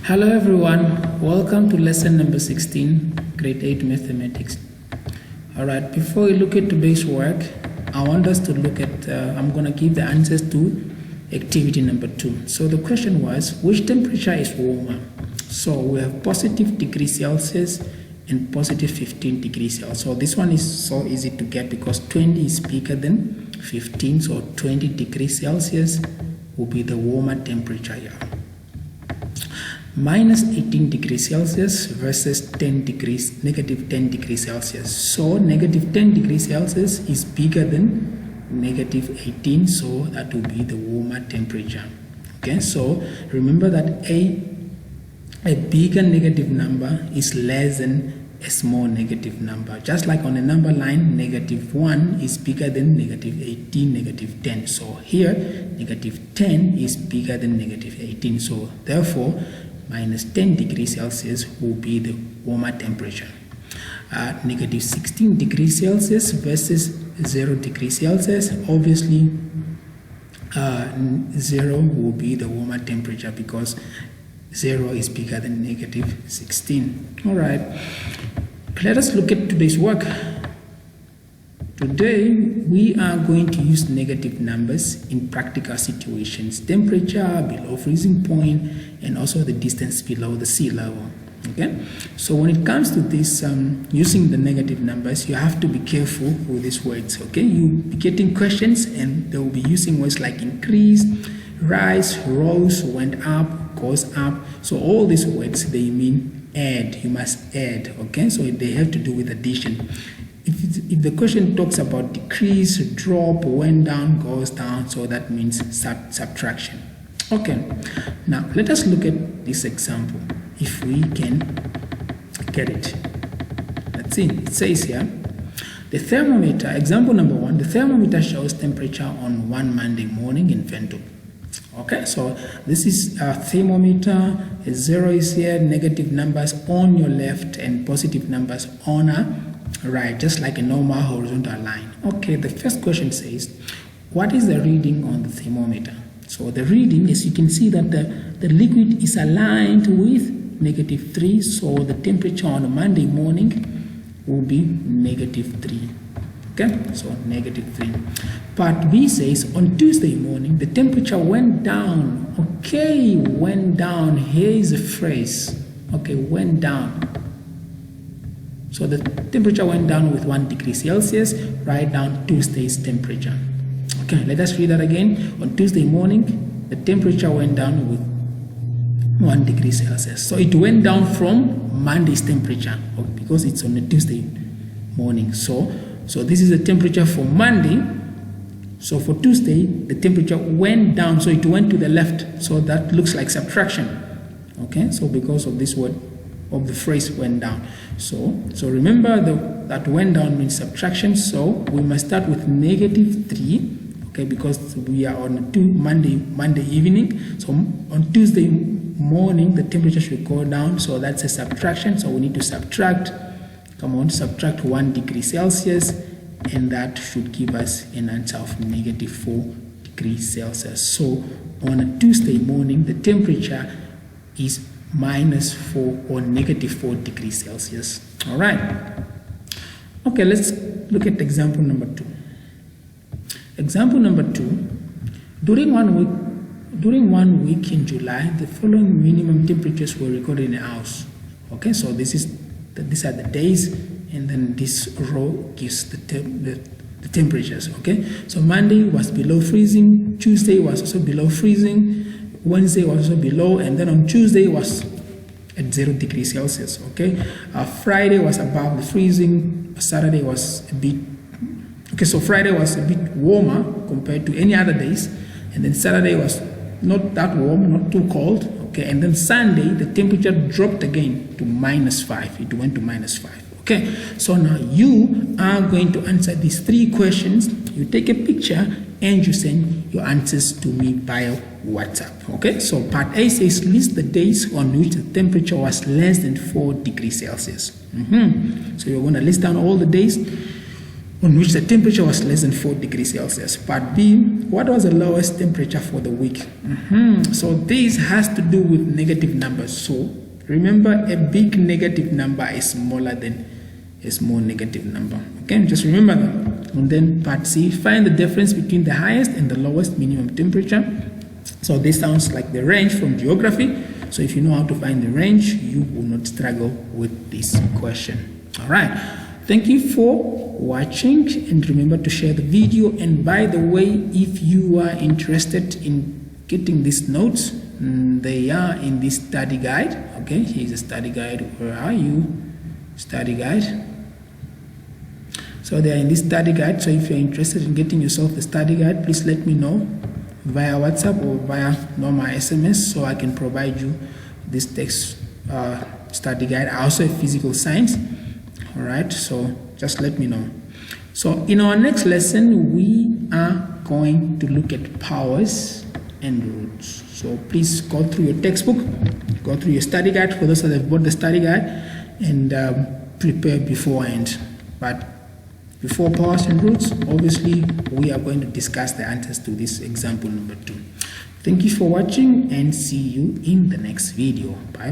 Hello everyone, welcome to lesson number 16, grade 8 mathematics. Alright, before we look at today's work, I want us to look at, I'm going to give the answers to activity number 2. So the question was, which temperature is warmer? So we have positive degrees Celsius and positive 15 degrees Celsius. So this one is so easy to get because 20 is bigger than 15, so 20 degrees Celsius will be the warmer temperature here. Minus 18 degrees Celsius versus negative 10 degrees Celsius. So negative 10 degrees Celsius is bigger than negative 18, so that will be the warmer temperature. Okay, so remember that a bigger negative number is less than a small negative number. Just like on a number line, negative 1 is bigger than negative 18, negative 10. So here, negative 10 is bigger than negative 18. So therefore, minus 10 degrees Celsius will be the warmer temperature. Negative 16 degrees Celsius versus 0 degrees Celsius. Obviously, 0 will be the warmer temperature because 0 is bigger than negative 16. All right, let us look at today's work. Today, we are going to use negative numbers in practical situations. Temperature below freezing point and also the distance below the sea level. Okay, so when it comes to this, using the negative numbers, you have to be careful with these words. Okay, you'll be getting questions and they will be using words like increase, rise, rose, went up, goes up. So all these words, they mean add. You must add. Okay, so they have to do with addition. If the question talks about decrease, drop, went down, goes down, so that means subtraction. Okay, now let us look at this example, if we can get it. Let's see, it says here, the thermometer, example number 1, the thermometer shows temperature on one Monday morning in Vento. Okay, so this is a thermometer, 0 is here, negative numbers on your left and positive numbers on a right, just like a normal horizontal line. Okay, the first question says, what is the reading on the thermometer? So the reading, as you can see that the liquid is aligned with negative 3, so the temperature on a Monday morning will be negative 3. Okay, so negative 3. Part B says, on Tuesday morning, the temperature went down. Okay, went down. Here is a phrase. Okay, went down. So the temperature went down with 1 degree Celsius, write down Tuesday's temperature. Okay, let us read that again. On Tuesday morning, the temperature went down with 1 degree Celsius. So it went down from Monday's temperature because it's on a Tuesday morning. So this is the temperature for Monday. So for Tuesday, the temperature went down, so it went to the left. So that looks like subtraction. Okay, so because of this word, of the phrase went down. So remember that went down means subtraction. So we must start with negative 3. Okay, because we are on Monday evening. So on Tuesday morning, the temperature should go down. So that's a subtraction. So we need to subtract. Come on, subtract 1 degree Celsius, and that should give us an answer of negative 4 degrees Celsius. So on a Tuesday morning, the temperature is minus 4 or negative 4 degrees Celsius. All right. Okay, let's look at example number 2. Example number 2, during one week in July, the following minimum temperatures were recorded in a house. Okay, so these are the days, and then this row gives the temperatures. Okay, so Monday was below freezing, Tuesday was also below freezing, Wednesday was also below, and then on Tuesday was at 0 degrees Celsius. Okay, Friday was above the freezing, Saturday was a bit, okay, so Friday was a bit warmer compared to any other days, and then Saturday was not that warm, not too cold. Okay, and then Sunday the temperature dropped again to minus 5. It went to minus 5. Okay, so now you are going to answer these 3 questions. You take a picture and you send your answers to me via WhatsApp. Okay, so part A says list the days on which the temperature was less than 4 degrees Celsius. So you're going to list down all the days on which the temperature was less than 4 degrees Celsius. Part B, what was the lowest temperature for the week? So this has to do with negative numbers. So remember, a big negative number is smaller than a small negative number. Okay, just remember that. And then part C, find the difference between the highest and the lowest minimum temperature. So this sounds like the range from geography. So if you know how to find the range, you will not struggle with this question. All right. Thank you for watching, and remember to share the video. And by the way, if you are interested in getting these notes, they are in this study guide. Okay, here's a study guide. Where are you? Study guide. So they are in this study guide. So if you're interested in getting yourself the study guide, please let me know via WhatsApp or via normal SMS, so I can provide you this text study guide. I also have physical science. All right, so just let me know. So in our next lesson, we are going to look at powers and roots. So please go through your textbook, go through your study guide for those that have bought the study guide, and prepare beforehand. But before powers and roots, obviously, we are going to discuss the answers to this example number 2. Thank you for watching, and see you in the next video. Bye.